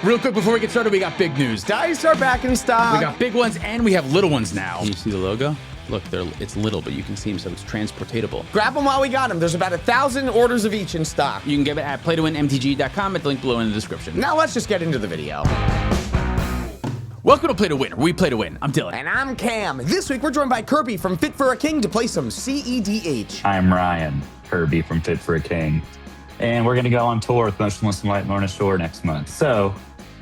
Real quick before we get started, we got big news. Dice are back in stock. We got big ones and we have little ones now. Can you see the logo? Look, it's little, but you can see them, so it's transportable. Grab them while we got them. There's about 1,000 orders of each in stock. You can get it at playtowinmtg.com at the link below in the description. Now let's just get into the video. Welcome to Play to Win, where we play to win. I'm Dylan. And I'm Cam. This week we're joined by Kirby from Fit for a King to play some cEDH. I'm Ryan, Kirby from Fit for a King. And we're going to go on tour with Motionless and Light Lorna Shore next month. So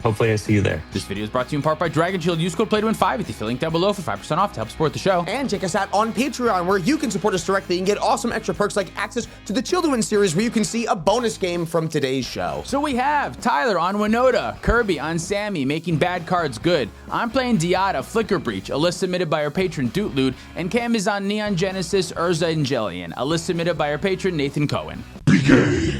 hopefully I see you there. This video is brought to you in part by Dragon Shield. Use code PLAYTOWIN5 with the link down below for 5% off to help support the show. And check us out on Patreon, where you can support us directly and get awesome extra perks like access to the Chill to Win series, where you can see a bonus game from today's show. So we have Tyler on Winota, Kirby on Sammy, making bad cards good. I'm playing Diata, Flicker Breach, a list submitted by our patron Dootlude, and Cam is on Neon Genesis, Urza Angelian, a list submitted by our patron Nathan Cohen.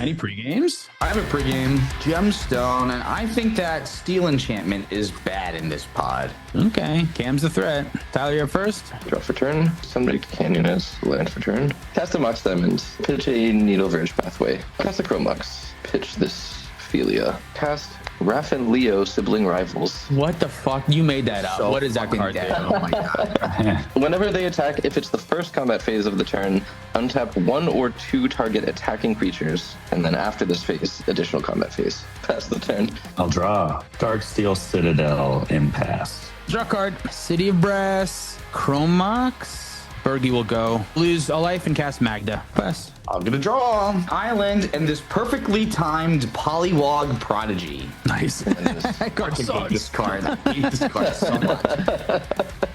Any pre-games? I have a pregame gemstone, and I think that steel enchantment is bad in this pod. Okay, Cam's the threat. Tyler, you're up first. Draw for turn. Sunbreak Canyon as land for turn. Cast a Mox Diamond. Pitch a Needle Verge Pathway. Cast a Chromux. Pitch this Philia. Cast Raph and Leo, Sibling Rivals. What the fuck? You made that up. So What is that card do? Oh my god. Whenever they attack, if it's the first combat phase of the turn, untap 1 or 2 target attacking creatures, and then after this phase, additional combat phase. Pass the turn. I'll draw Darksteel Citadel Impasse. Draw card. City of Brass, Chromox. Bergie will go. Lose a life and cast Magda. Pass. I'm gonna draw Island and this perfectly timed Polywog Prodigy. Nice. I Card hate sucks. this card. I hate this card so much.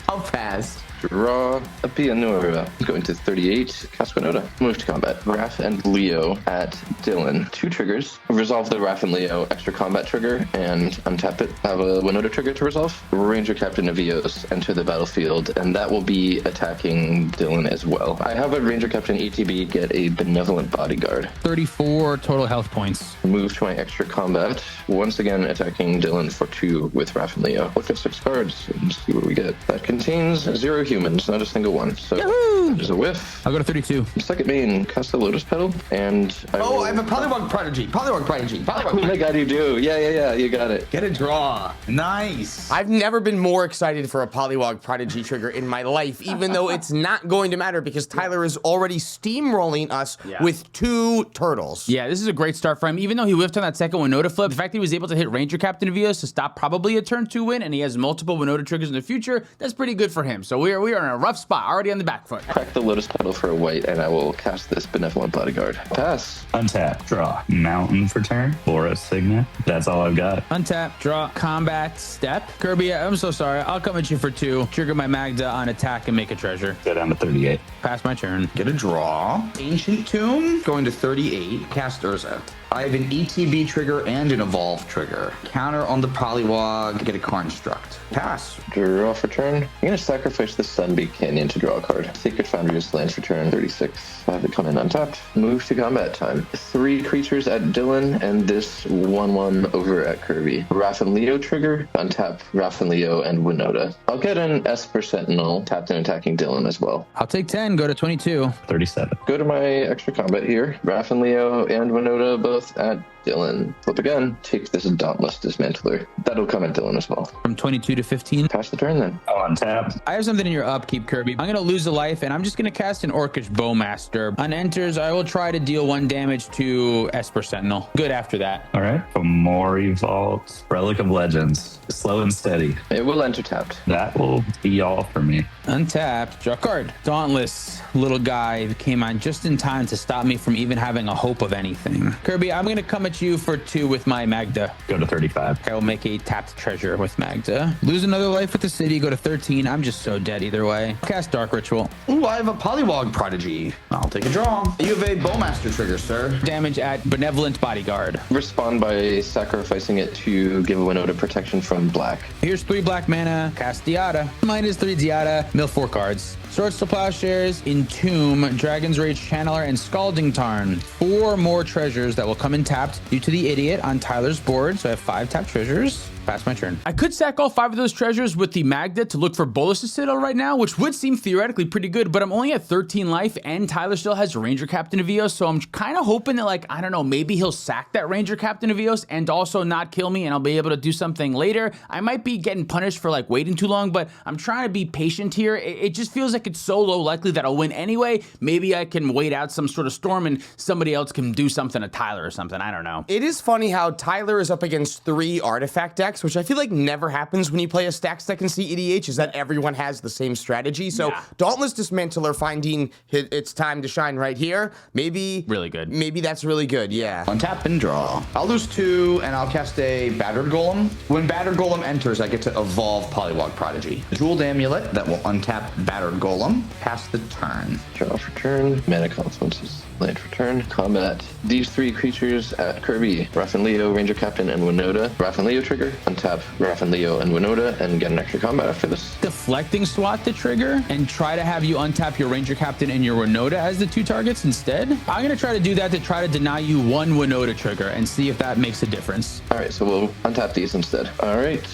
I'll pass. Draw a Pianura. Going to 38. Cast Winota. Move to combat. Raph and Leo at Dylan. 2 triggers. Resolve the Raph and Leo extra combat trigger and untap it. Have a Winota trigger to resolve. Ranger Captain of Eos enter the battlefield, and that will be attacking Dylan as well. I have a Ranger Captain ETB get a Benevolent Bodyguard. 34 total health points. Move to my extra combat. Once again attacking Dylan for 2 with Raph and Leo. Look at 6 cards and see what we get. That contains 0 humans, not a single one. So there's a whiff. I'll go to 32. Second main, cast the Lotus Petal, and I have a Polywog Prodigy. Polywog Prodigy. Polywog Oh Prodigy. my god, you do. Yeah, you got it. Get a draw. Nice. I've never been more excited for a Polywog Prodigy trigger in my life, even though it's not going to matter because Tyler is already steamrolling us with 2 turtles. Yeah, this is a great start for him. Even though he whiffed on that second Winota flip, the fact that he was able to hit Ranger Captain of Eos to stop probably a turn 2 win, and he has multiple Winota triggers in the future, that's pretty good for him. So we are in a rough spot, already on the back foot. Crack the Lotus Petal for a white, and I will cast this Benevolent Bodyguard. Pass. Untap, draw Mountain for turn. Aura Signet. That's all I've got. Untap, draw, combat, step. Kirby, I'm so sorry. I'll come at you for 2. Trigger my Magda on attack and make a treasure. Go down to 38. Pass my turn. Get a draw. Ancient Tomb. Going to 38. Cast Urza. I have an ETB trigger and an Evolve trigger. Counter on the Polywog. Get a Construct. Pass. Draw for turn. I'm going to sacrifice the Sunbeak Canyon to draw a card. Sacred Foundry's land for turn 36. Have it come in untapped. Move to combat time. 3 creatures at Dylan and this 1/1 over at Kirby. Raph and Leo trigger. Untap Raph and Leo and Winota. I'll get an Esper Sentinel tapped and attacking Dylan as well. I'll take 10, go to 22. 37. Go to my extra combat here. Raph and Leo and Winota both at Dylan. Flip again. Take this Dauntless Dismantler. That'll come at Dylan as well. From 22 to 15. Pass the turn then. I'll untap. I have something in your upkeep, Kirby. I'm going to lose a life, and I'm just going to cast an Orcish Bowmaster. On enters, I will try to deal 1 damage to Esper Sentinel. Good after that. All right. Fomori Vault. Relic of Legends. Slow and steady. It will enter tapped. That will be all for me. Untapped, draw a card. Dauntless little guy came on just in time to stop me from even having a hope of anything. Kirby, I'm going to come at you for 2 with my Magda. Go to 35. I will make a tapped treasure with Magda. Lose another life with the city, go to 13. I'm just so dead either way. Cast Dark Ritual. Ooh, I have a Polywog Prodigy. I'll take a draw. You have a Bowmaster trigger, sir. Damage at Benevolent Bodyguard. Respond by sacrificing it to give a Winota protection from black. Here's 3 black mana. Cast Diata. -3 Diata. Mill 4 cards. Swords to Plowshares, Entomb, Dragon's Rage Channeler, and Scalding Tarn. 4 more treasures that will come in tapped. due to the idiot on Tyler's board. So I have 5 tap treasures. Pass my turn. I could sack all 5 of those treasures with the Magda to look for Bolus's Citadel right now, which would seem theoretically pretty good, but I'm only at 13 life and Tyler still has Ranger Captain Evios, so I'm kind of hoping that, like, I don't know, maybe he'll sack that Ranger Captain Evios and also not kill me and I'll be able to do something later. I might be getting punished for like waiting too long, but I'm trying to be patient here. It just feels like it's so low likely that I'll win anyway. Maybe I can wait out some sort of storm and somebody else can do something to Tyler or something. I don't know. It is funny how Tyler is up against 3 artifact decks, which I feel like never happens when you play a stacks deck in cEDH, is that everyone has the same strategy. So Dauntless Dismantler finding its time to shine right here, maybe really good. Maybe that's really good, yeah. Untap and draw. I'll lose 2, and I'll cast a Battered Golem. When Battered Golem enters, I get to evolve Polywog Prodigy. Jeweled Amulet that will untap Battered Golem. Pass the turn. Draw for turn. Mana consequences. Land for turn. Combat. These 3 creatures at Kirby. Raph Leo, Ranger Captain, and Winota. Raph Leo trigger. Untap Raph Leo and Winota and get an extra combat after this. Deflecting SWAT to trigger and try to have you untap your Ranger Captain and your Winota as the 2 targets instead. I'm going to try to do that to try to deny you 1 Winota trigger and see if that makes a difference. All right, so we'll untap these instead. All right,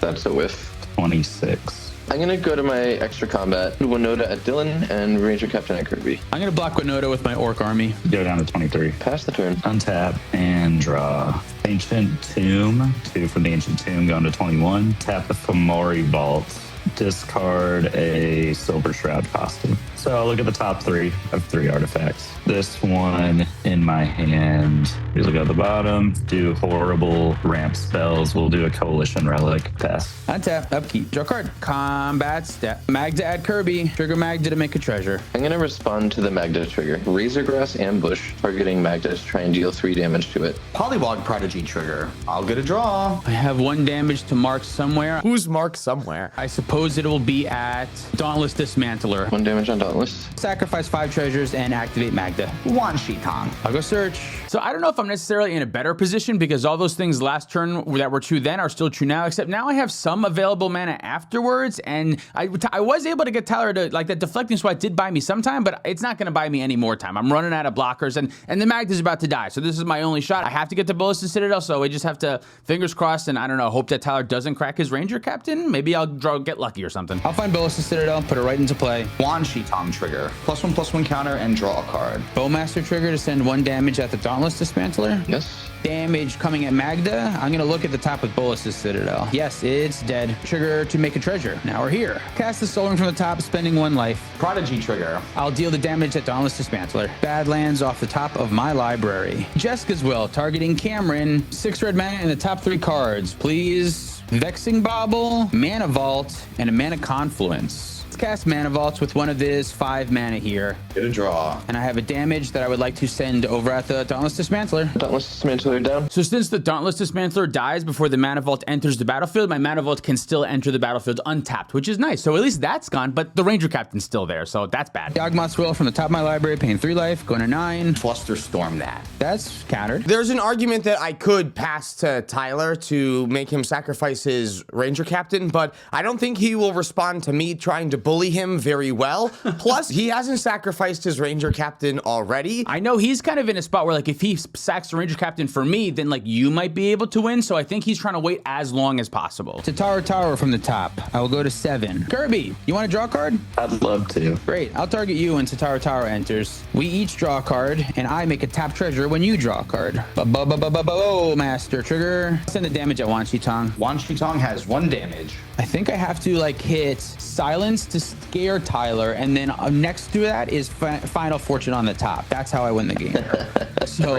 that's a whiff. 26. I'm going to go to my extra combat, Winota at Dylan and Ranger Captain at Kirby. I'm going to block Winota with my Orc army. Go down to 23. Pass the turn. Untap and draw. Ancient Tomb. 2 from the Ancient Tomb going to 21. Tap the Fomori Vault. Discard a Silver Shroud costume. So I'll look at the top 3 of 3 artifacts. This one in my hand. We look at the bottom. Do horrible ramp spells. We'll do a Coalition Relic. Pass. Untap, upkeep, draw card. Combat step. Magda at Kirby. Trigger Magda to make a treasure. I'm going to respond to the Magda trigger. Razorgrass Ambush, targeting Magda to try and deal 3 damage to it. Polywog Prodigy trigger. I'll get a draw. I have 1 damage to mark somewhere. Who's marked somewhere? I suppose it will be at Dauntless Dismantler. 1 damage on Dauntless. Sacrifice 5 treasures and activate Magda. Wan Shitong. I'll go search. So I don't know if I'm necessarily in a better position because all those things last turn that were true then are still true now, except now I have some available mana afterwards, and I was able to get Tyler to, like, that deflecting SWAT did buy me some time, but it's not going to buy me any more time. I'm running out of blockers, and the Magda's about to die, so this is my only shot. I have to get to Bolus's Citadel, so we just have to, fingers crossed, and I don't know, hope that Tyler doesn't crack his Ranger Captain. Maybe I'll get lucky or something. I'll find Bolus's Citadel, put it right into play. Wan Shitong trigger. +1/+1 counter and draw a card. Bowmaster trigger to send 1 damage at the Dauntless Dismantler. Yes. Damage coming at Magda. I'm going to look at the top with Bolus's Citadel. Yes, it's dead. Trigger to make a treasure. Now we're here. Cast the Soul Ring from the top, spending 1 life. Prodigy trigger. I'll deal the damage at Dauntless Dismantler. Badlands off the top of my library. Jessica's Will, targeting Cameron. 6 red mana and the top 3 cards, please. Vexing Bauble, Mana Vault, and a Mana Confluence. Cast Mana Vaults with one of this 5 mana here. Get a draw. And I have a damage that I would like to send over at the Dauntless Dismantler. Dauntless Dismantler down. So since the Dauntless Dismantler dies before the Mana Vault enters the battlefield, my Mana Vault can still enter the battlefield untapped, which is nice. So at least that's gone, but the Ranger Captain's still there, so that's bad. Yawgmoth's Will from the top of my library, paying 3 life, going to 9. Flusterstorm that. That's countered. There's an argument that I could pass to Tyler to make him sacrifice his Ranger Captain, but I don't think he will respond to me trying to bully him very well. Plus, he hasn't sacrificed his Ranger Captain already. I know he's kind of in a spot where, like, if he sacks the Ranger Captain for me, then, like, you might be able to win, so I think he's trying to wait as long as possible. Tatara Tower from the top. I will go to 7. Kirby, you want to draw a card? I'd love to. Great. I'll target you when Tatara Tower enters. We each draw a card, and I make a tap treasure when you draw a card. Master trigger. Send the damage at Wan Shitong. Wan Shitong has 1 damage. I think I have to, like, hit Silence to scare Tyler, and then next to that is Final Fortune on the top. That's how I win the game. So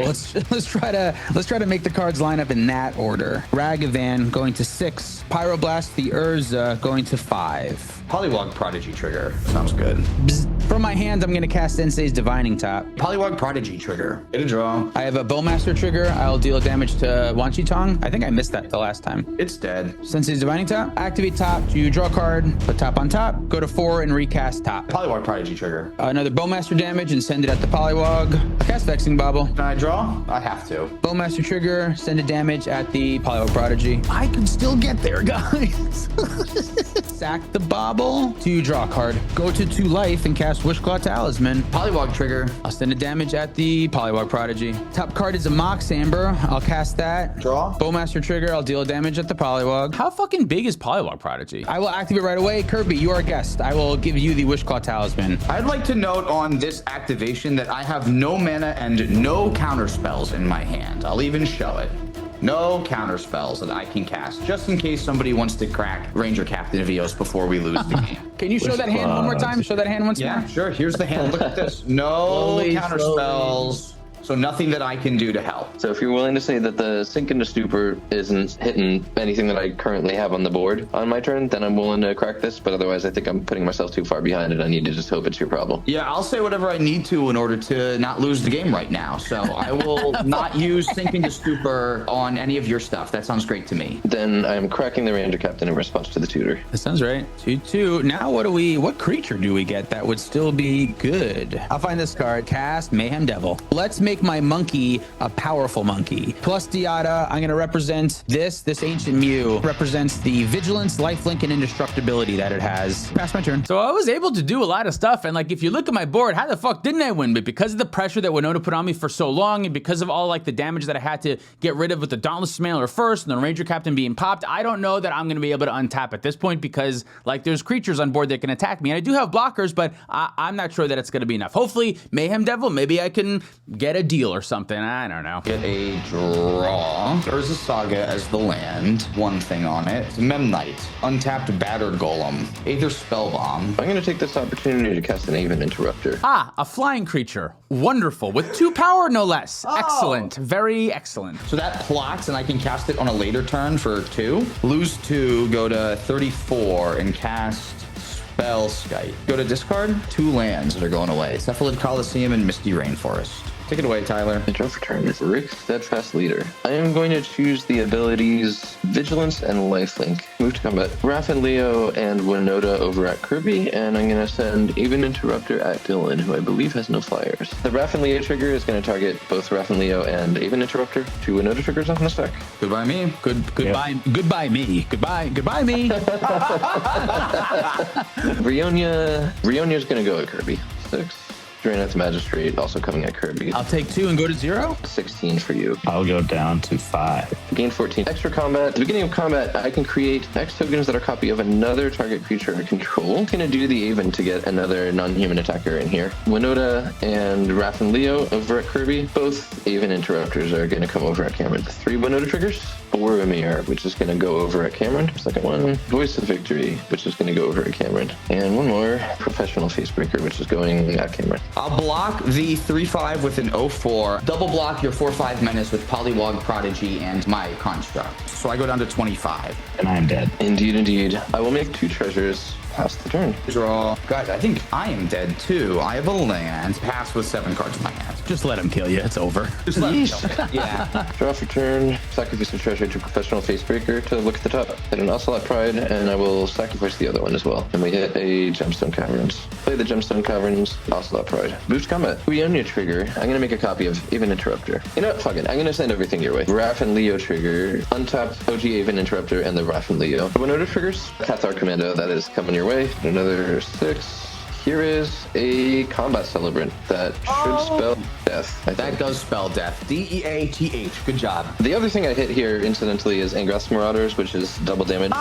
let's try to make the cards line up in that order. Ragavan going to 6. Pyroblast the Urza going to 5. Polywog Prodigy trigger. Sounds good. Bzz. From my hand, I'm going to cast Sensei's Divining Top. Polywog Prodigy trigger. Get a draw. I have a Bowmaster trigger. I'll deal damage to Wan Shitong. I think I missed that the last time. It's dead. Sensei's Divining Top. Activate top to draw a card. Put top on top. Go to 4 and recast top. Polywog Prodigy trigger. Another Bowmaster damage and send it at the Polywog. Cast Vexing Bauble. Can I draw? I have to. Bowmaster trigger. Send a damage at the Polywog Prodigy. I can still get there, guys. sack the bauble to draw a card. Go to 2 life and cast Wishclaw Talisman. Polywog trigger. I'll send a damage at the Polywog Prodigy. Top card is a Mox Amber. I'll cast that. Draw. Bowmaster trigger. I'll deal damage at the Polywog. How fucking big is Polywog Prodigy? I will activate right away. Kirby, you are a guest. I will give you the Wishclaw Talisman. I'd like to note on this activation that I have no mana and no counter spells in my hand. I'll even show it. No counter spells that I can cast, just in case somebody wants to crack Ranger Captain Evios before we lose the game. Can you show that hand one more time? Show that hand once Yeah, more. sure. Here's the hand. Look at this. No counter spells. So nothing that I can do to help. So if you're willing to say that the Sink into Stupor isn't hitting anything that I currently have on the board on my turn, then I'm willing to crack this. But otherwise, I think I'm putting myself too far behind it. I need to just hope it's your problem. Yeah, I'll say whatever I need to in order to not lose the game right now. So I will not use Sink into Stupor on any of your stuff. That sounds great to me. Then I am cracking the Ranger Captain in response to the tutor. That sounds right. 2/2. Now what creature do we get that would still be good? I'll find this card. Cast Mayhem Devil. Let's make my monkey a powerful monkey. Plus Diata, I'm going to represent this Ancient Mew represents the vigilance, lifelink, and indestructibility that it has. Pass my turn. So I was able to do a lot of stuff, and like if you look at my board, how the fuck didn't I win? But because of the pressure that Winota put on me for so long, and because of all like the damage that I had to get rid of with the Dauntless Mailer first, and the Ranger Captain being popped, I don't know that I'm going to be able to untap at this point because like there's creatures on board that can attack me, and I do have blockers, but I'm not sure that it's going to be enough. Hopefully, Mayhem Devil, maybe I can get a deal or something. I don't know. Get a draw. There's a Saga as the land. One thing on it. Memnite. Untapped Battered Golem. Aether Spellbomb. I'm going to take this opportunity to cast an Aven Interrupter. A flying creature. Wonderful. With 2 power, no less. Excellent. Very excellent. So that plots, and I can cast it on a later turn for 2. Lose 2, go to 34, and cast Spellskite. Go to discard 2 lands that are going away. Cephalid Coliseum and Misty Rainforest. Take it away, Tyler. Draw for turn. Rick, Steadfast Leader. I am going to choose the abilities Vigilance and Lifelink. Move to combat. Raph and Leo and Winota over at Kirby, and I'm going to send Even Interrupter at Dylan, who I believe has no flyers. The Raph and Leo trigger is going to target both Raph and Leo and Even Interrupter. 2 Winota triggers on the stack. Goodbye, me. Goodbye me. Goodbye me. Rionya's going to go at Kirby. 6. Draeneth's Magistrate also coming at Kirby. I'll take 2 and go to 0. 16 for you. I'll go down to 5. Gain 14. Extra combat. At the beginning of combat, I can create X tokens that are a copy of another target creature I control. I'm going to do the Aven to get another non-human attacker in here. Winota and Raph and Leo over at Kirby. Both Aven Interrupters are going to come over at Cameron. 3 Winota triggers. 4 Emir, which is going to go over at Cameron. Second one, Voice of Victory, which is going to go over at Cameron. And one more, Professional Facebreaker, which is going at Cameron. I'll block the 3/5 with an 0/4. Double block your 4/5 menace with Polywog Prodigy and my construct. So I go down to 25. And I'm dead. Indeed, indeed. I will make 2 treasures. Pass the turn. Draw. Guys, I think I am dead too. I have a land. Pass with 7 cards in my hand. Just let him kill you. It's over. Just let me kill me. Yeah. Draw for turn. Sacrifice a treasure to Professional Facebreaker to look at the top. Hit an Ocelot Pride, and I will sacrifice the other one as well. And we hit a Gemstone Caverns. Play the Gemstone Caverns, Ocelot Pride. Boost combat. Uionia trigger. I'm going to make a copy of Even Interrupter. You know what? Fuck it. I'm going to send everything your way. Raph and Leo trigger. Untap OG Even Interrupter and the Raph and Leo. Winota triggers. Cathar Commando. That is coming your way. Another 6. Here is a combat celebrant that should spell death. That does spell death. DEATH. Good job. The other thing I hit here, incidentally, is Angrath's Marauders, which is double damage.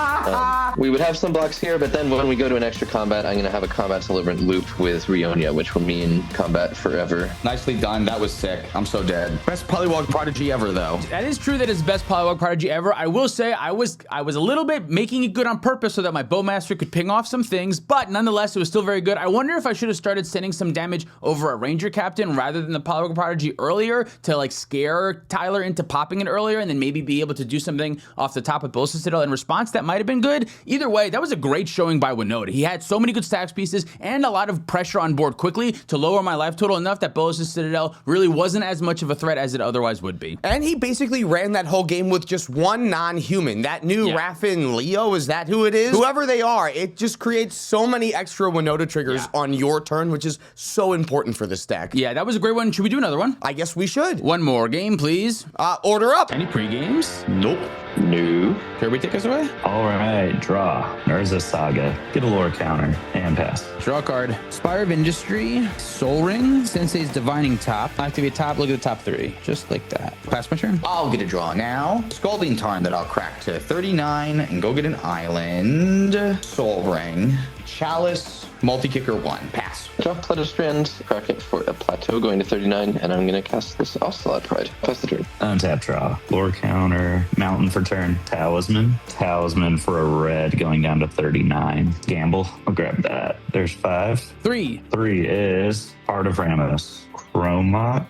We would have some blocks here, but then when we go to an extra combat, I'm going to have a combat celebrant loop with Rionia, which will mean combat forever. Nicely done. That was sick. I'm so dead. Best Polywog Prodigy ever, though. That is true. That is best Polywog Prodigy ever. I will say I was a little bit making it good on purpose so that my Bowmaster could ping off some things, but nonetheless, it was still very good. I wonder if I should have started sending some damage over a Ranger Captain rather than the Polywog Prodigy earlier to like scare Tyler into popping it earlier and then maybe be able to do something off the top of Bola Citadel in response. That might have been good. Either way, that was a great showing by Winota. He had so many good stacks pieces and a lot of pressure on board quickly to lower my life total enough that Bola Citadel really wasn't as much of a threat as it otherwise would be. And he basically ran that whole game with just one non-human. That new Raffin Leo, is that who it is? Whoever they are, it just creates so many extra Winota triggers on your turn, which is so important for this deck. Yeah, that was a great one. Should we we do another one? I guess we should. One more game, please. Order up. Any pre-games? Nope. No. Kirby, take us away. All right, draw. Urza Saga. Get a lore counter and pass. Draw a card. Spire of Industry, Soul Ring, Sensei's Divining Top. Activate top, look at the top 3. Just like that. Pass my turn. I'll get a draw now. Scalding Tarn that I'll crack to 39 and go get an island. Soul Ring. Chalice. Multi-kicker 1. Pass. Draw Plateau Strand, crack it for a plateau going to 39, and I'm going to cast this Ocelot Pride. Pass the turn. Untap draw. Lore counter. Mountain for turn. Talisman. Talisman for a red going down to 39. Gamble. I'll grab that. There's 5. 3. 3 is Heart of Ramos. Chromox.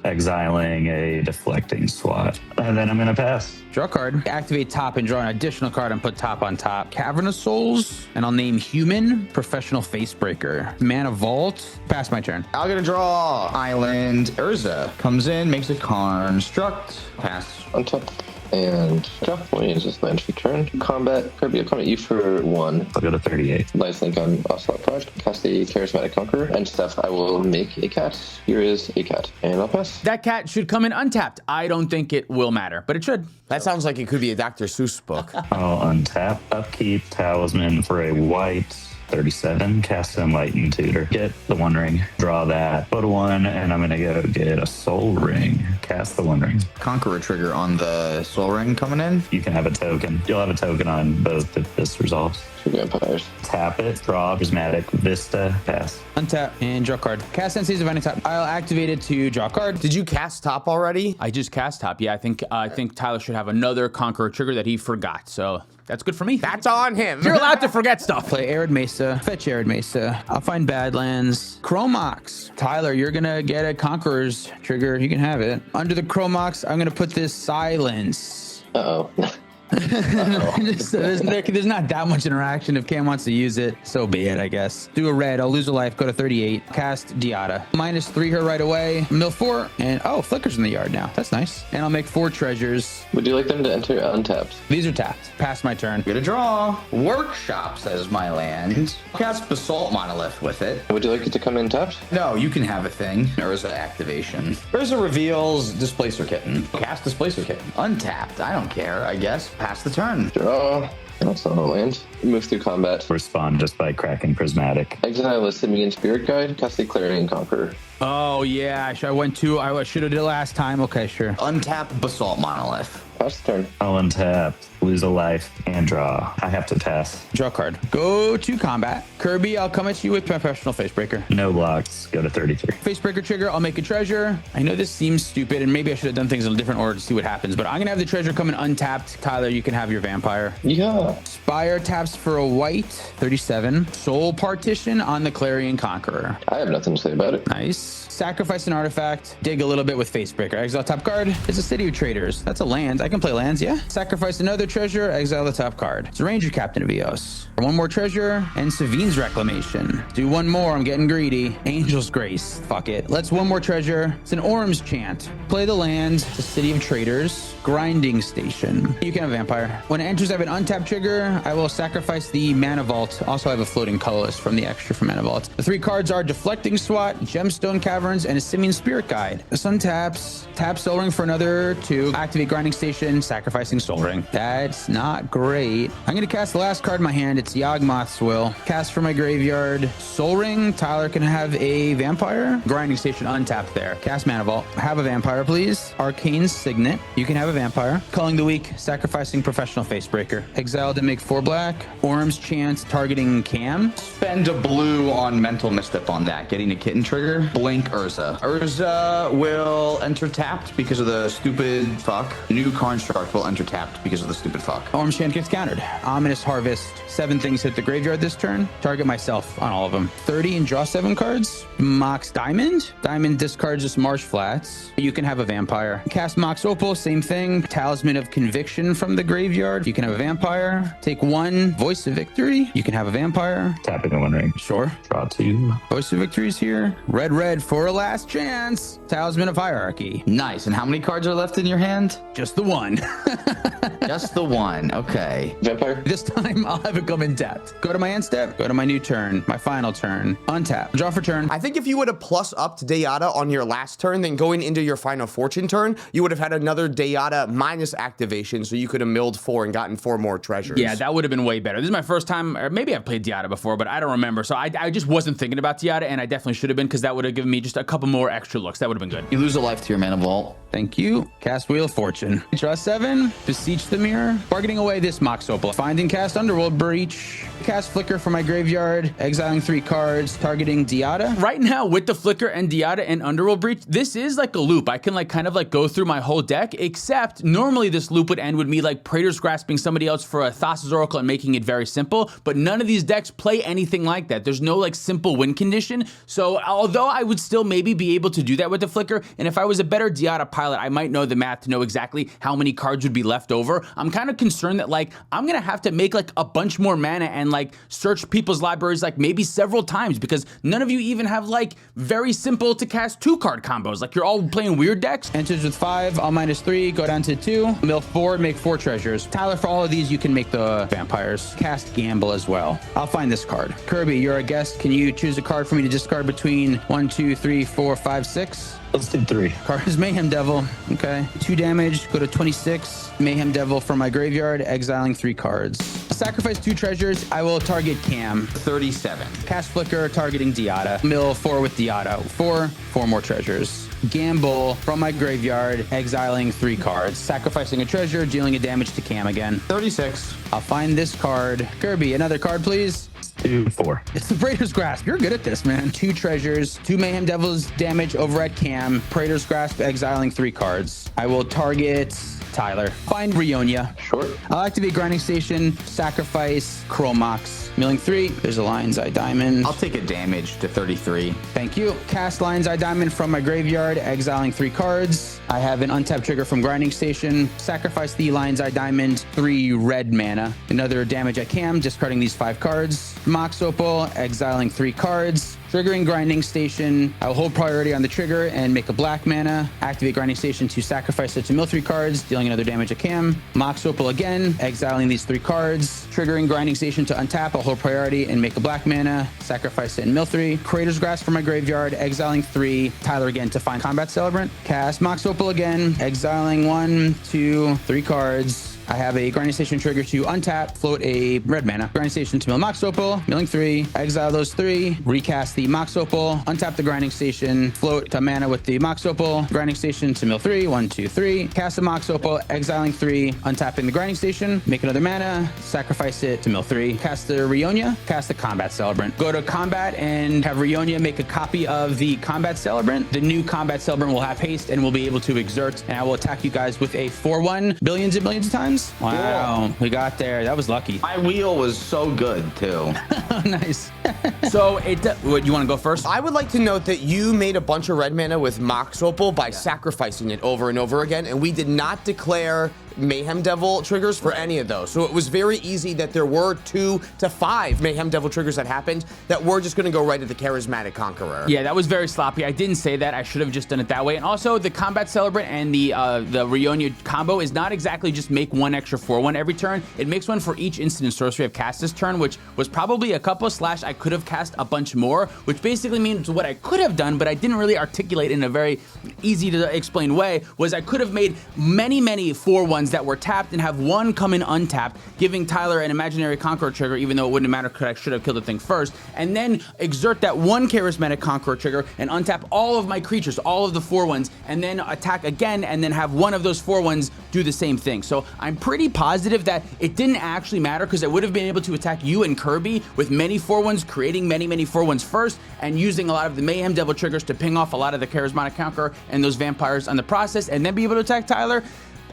Exiling a deflecting SWAT. And then I'm going to pass. Draw a card. Activate top and draw an additional card and put top on top. Cavern of Souls, and I'll name Human Professional Facebreaker. Mana Vault. Pass my turn. I'll get a draw. Island. Urza comes in, makes a construct. Pass. On top. And draw. When he uses land for turn. Combat. Kirby, I'll combat you for 1. I'll go to 38. Lifelink on Ocelot Pride. Cast the Charismatic Conqueror. And stuff. I will make a cat. Here is a cat. And I'll pass. That cat should come in untapped. I don't think it will matter, but it should. That sounds like it could be a Dr. Seuss book. I'll untap. Upkeep. Talisman for a white. 37. Cast Enlightened Tutor. Get the One Ring. Draw that. Put a 1, and I'm going to go get a Soul Ring. Cast the One Ring. Conqueror trigger on the Soul Ring coming in. You can have a token. You'll have a token on both if this resolves. 2 vampires. Tap it. Draw. Prismatic Vista. Pass. Untap and draw a card. Cast Sensei's Divining Top. I'll activate it to draw a card. Did you cast top already? I just cast top. Yeah, I think Tyler should have another Conqueror trigger that he forgot. So that's good for me. That's on him. You're allowed to forget stuff. Play Arid Mesa. Fetch Arid Mesa. I'll find Badlands. Chromox. Tyler, you're going to get a Conqueror's trigger. You can have it. Under the Chromox, I'm going to put this Silence. Uh-oh. There's not that much interaction. If Cam wants to use it, so be it, I guess. Do a red. I'll lose a life. Go to 38. Cast Diata. -3 her right away. Mill 4. And Flicker's in the yard now. That's nice. And I'll make 4 treasures. Would you like them to enter untapped? These are tapped. Pass my turn. Get a draw. Workshop says my land. Cast Basalt Monolith with it. Would you like it to come in tapped? No, you can have a thing. Urza activation. Urza reveals Displacer Kitten. Cast Displacer Kitten. Untapped. I don't care, I guess. Pass the turn. Draw. That's not a land. Move through combat. Respond just by cracking Prismatic. Exile a Simian Spirit Guide. Cast the Clarion Conqueror. Oh, yeah. I should have did it last time. Okay, sure. Untap Basalt Monolith. Pass the turn. I'll untap, lose a life, and draw. I have to pass. Draw a card. Go to combat. Kirby, I'll come at you with Professional Facebreaker. No blocks. Go to 33. Facebreaker trigger, I'll make a treasure. I know this seems stupid, and maybe I should have done things in a different order to see what happens, but I'm going to have the treasure come in untapped. Tyler, you can have your vampire. Yeah. Spire taps for a white, 37. Soul Partition on the Clarion Conqueror. I have nothing to say about it. Nice. Sacrifice an artifact. Dig a little bit with Facebreaker. Exile top card. It's a City of Traders. That's a land. I can play lands, yeah? Sacrifice another treasure. Exile the top card. It's a Ranger Captain of Eos. One more treasure. And Savine's Reclamation. Do one more. I'm getting greedy. Angel's Grace. Fuck it. Let's one more treasure. It's an Orm's Chant. Play the land. The City of Traders. Grinding Station. You can have a vampire. When it enters, I have an untapped trigger. I will sacrifice the Mana Vault. Also, I have a floating colorless from the extra from Mana Vault. The 3 cards are Deflecting SWAT, Gemstone Caverns, and a Simian Spirit Guide. This untaps. Tap Soul Ring for another 2. Activate Grinding Station, sacrificing Soul Ring. That's not great. I'm going to cast the last card in my hand. It's Yawgmoth's Will. Cast from my graveyard. Soul Ring. Tyler can have a vampire. Grinding Station untapped there. Cast Mana Vault. Have a vampire, please. Arcane Signet. You can have a vampire. Culling the Weak. Sacrificing Professional Facebreaker. Exile to make 4 black. Orm's Chance targeting Cam. Spend a blue on Mental Misstep on that. Getting a kitten trigger. Blink Urza. Urza will enter tapped because of the stupid fuck. New construct will enter tapped because of the stupid fuck. Orm's Chant gets countered. Ominous Harvest. 7 things hit the graveyard this turn. Target myself on all of them. 30 and draw 7 cards. Mox Diamond. Diamond discards just Marsh Flats. You can have a vampire. Cast Mox Opal. Same thing. Talisman of Conviction from the graveyard. You can have a vampire. Take 1. Voice of Victory. You can have a vampire. Tapping the One Ring. Sure. Draw 2. Voice of Victory is here. Red, ahead for a last chance. Talisman of Hierarchy. Nice. And how many cards are left in your hand? Just the one. Just the one. Okay. Vampire. This time I'll have it come in tapped. Go to my end step, go to my new turn, my final turn, untap, draw for turn. I think if you would have plus up to Dayada on your last turn, then going into your final fortune turn, you would have had another Dayada minus activation, so you could have milled 4 and gotten 4 more treasures. Yeah, that would have been way better. This is my first time, or maybe I've played Diada before, but I don't remember. So I just wasn't thinking about Diada, and I definitely should have been, because that would have given me just a couple more extra looks. That would have been good. You lose a life to your mana vault. Thank you. Cast Wheel of Fortune. Draw 7. Beseech the Mirror. Bargaining away this Mox Opal. Find and cast Underworld Breach. Cast Flicker from my graveyard. Exiling 3 cards. Targeting Diada. Right now, with the Flicker and Diada and Underworld Breach, this is like a loop. I can like kind of like go through my whole deck, except normally this loop would end with me like Praetor's Grasping somebody else for a Thassa's Oracle and making it very simple, but none of these decks play anything like that. There's no like simple win condition. So although I would still maybe be able to do that with the Flicker, and if I was a better Diada pilot, I might know the math to know exactly how many cards would be left over. I'm kind of concerned that like I'm gonna have to make like a bunch more mana and like search people's libraries like maybe several times, because none of you even have like very simple to cast 2-card combos. Like you're all playing weird decks. Enters with 5. I'll -3. Go down to 2. Mill 4. Make 4 treasures. Tyler, for all of these, you can make the vampires. Cast Gamble as well. I'll find this card. Kirby, you're a guest. Can you choose a card for me to discard between 1, 2, 3, 4, 5, 6? Let's do 3. Card is Mayhem Devil. Okay. 2 damage. Go to 26. Mayhem Devil from my graveyard. Exiling 3 cards. Sacrifice 2 treasures. I will target Cam. 37. Cast Flicker, targeting Diada. Mill 4 with Diada. 4 more treasures. Gamble from my graveyard, exiling 3 cards. Sacrificing a treasure, dealing a damage to Cam again. 36. I'll find this card. Kirby, another card, please. 2, 4. It's the Praetor's Grasp. You're good at this, man. 2 treasures, 2 Mayhem Devils damage over at Cam. Praetor's Grasp, exiling 3 cards. I will target Tyler. Find Rionia. Sure. I'll activate Grinding Station, sacrifice Chromox. Milling 3. There's a Lion's Eye Diamond. I'll take a damage to 33. Thank you. Cast Lion's Eye Diamond from my graveyard, exiling 3 cards. I have an untapped trigger from Grinding Station. Sacrifice the Lion's Eye Diamond, 3 red mana. Another damage at Cam, discarding these 5 cards. Mox Opal, exiling 3 cards. Triggering Grinding Station. I will hold priority on the trigger and make a black mana. Activate Grinding Station to sacrifice it to mill 3 cards, dealing another damage at Cam. Mox Opal again, exiling these 3 cards. Triggering Grinding Station to untap. I'll hold priority and make a black mana. Sacrifice it and mill 3. Praetor's Grasp from my graveyard, exiling 3. Tyler again to find Combat Celebrant. Cast Mox Opal again, exiling 1, 2, 3 cards. I have a Grinding Station trigger to untap, float a red mana. Grinding Station to mill Mox Opal, milling 3, exile those 3, recast the Mox Opal, untap the Grinding Station, float a mana with the Mox Opal, Grinding Station to mill 3, 1, 2, 3, cast the Mox Opal, exiling 3, untapping the Grinding Station, make another mana, sacrifice it to mill 3, cast the Rionia, cast the Combat Celebrant. Go to Combat and have Rionia make a copy of the Combat Celebrant. The new Combat Celebrant will have haste and will be able to exert, and I will attack you guys with a 4/1 billions and millions of times. Wow, we got there. That was lucky. My wheel was so good, too. Nice. So what, you want to go first? I would like to note that you made a bunch of red mana with Mox Opal by sacrificing it over and over again, and we did not declare Mayhem Devil triggers for any of those. So it was very easy that there were 2 to 5 Mayhem Devil triggers that happened that were just going to go right at the Charismatic Conqueror. Yeah, that was very sloppy. I didn't say that. I should have just done it that way. And also, the Combat Celebrant and the Rionia combo is not exactly just make 1 extra 4/1 every turn. It makes 1 for each instant and sorcery I've cast this turn, which was probably a couple / I could have cast a bunch more, which basically means what I could have done, but I didn't really articulate in a very easy to explain way, was I could have made many 4/1s that were tapped and have 1 come in untapped, giving Tyler an Imaginary Conqueror trigger, even though it wouldn't matter because I should have killed the thing first, and then exert that 1 Charismatic Conqueror trigger and untap all of my creatures, all of the 4/1s, and then attack again, and then have 1 of those 4/1s do the same thing. So I'm pretty positive that it didn't actually matter, because I would have been able to attack you and Kirby with many 4/1s, creating many 4/1s first, and using a lot of the Mayhem Devil triggers to ping off a lot of the Charismatic Conqueror and those vampires on the process, and then be able to attack Tyler.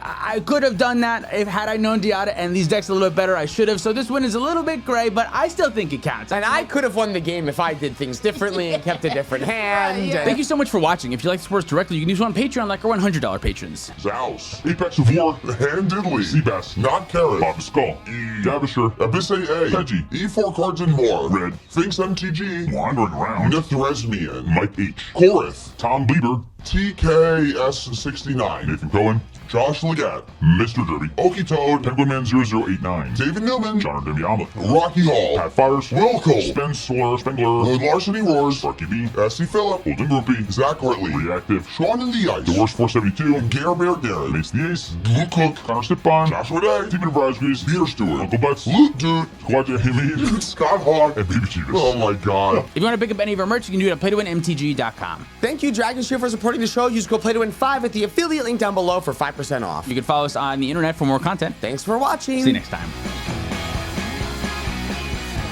I could have done that if had I known Diata and these decks a little bit better. I should have. So this win is a little bit gray, but I still think it counts. And I could have won the game if I did things differently and kept a different hand. Thank you so much for watching. If you like sports directly, you can do so on Patreon like our $100 patrons. Zaus, Apex of War, Hand Diddley, Seabass, Not Carrot, Bob Skull, Davishar, Abyss AA, Peggy, E4 Cards and More, Red, Finks MTG, Wandering Around, Nithresmian, Mike H, Korath, Tom Bieber, TKS69, Nathan Cohen, Josh Legat, Mr. Derby, Okie Toad, Penguinman 0089, David Newman, John Demiama, Rocky Hall, Pat Fires, Will Cole, Spengler, Larceny Roars, Sparky B, S.C. Phillip, Holden Groupie, Zach Hartley, Reactive, Sean in the Ice, The Worst 472, Gare Bear Garrett, Mace the Ace, Luke Cook, Connor Stipon, Joshua Day, Stephen Brasgrees, Peter Stewart, Uncle Butts, Luke Dude, Quadja Hamid, Scott Hogg, and Baby Chivas. Oh my god. If you want to pick up any of our merch, you can do it at playtowinmtg.com. Thank you, Dragon Shield, for supporting the show. Use code PLAYTOWIN5 at the affiliate link down below for 5% off. You can follow us on the internet for more content. Thanks for watching. See you next time.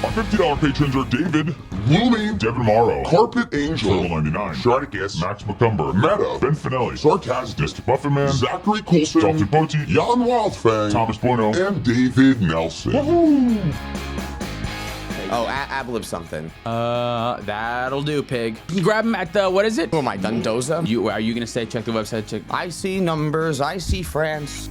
Our $50 patrons are David, Lumi, Devin Morrow, Carpet Angel, 99, Sharticus, Max McCumber, Meta, Ben Finelli, Sarcastic, Muffin Man, Zachary Coulson, Dalton Poti, Jan Wildfang, Thomas Bueno, and David Nelson. Woohoo! Oh, ad-lib something. That'll do, pig. You can grab them at the, what is it? Who am I, Dundoza? Are you going to say check the website? I see numbers, I see France.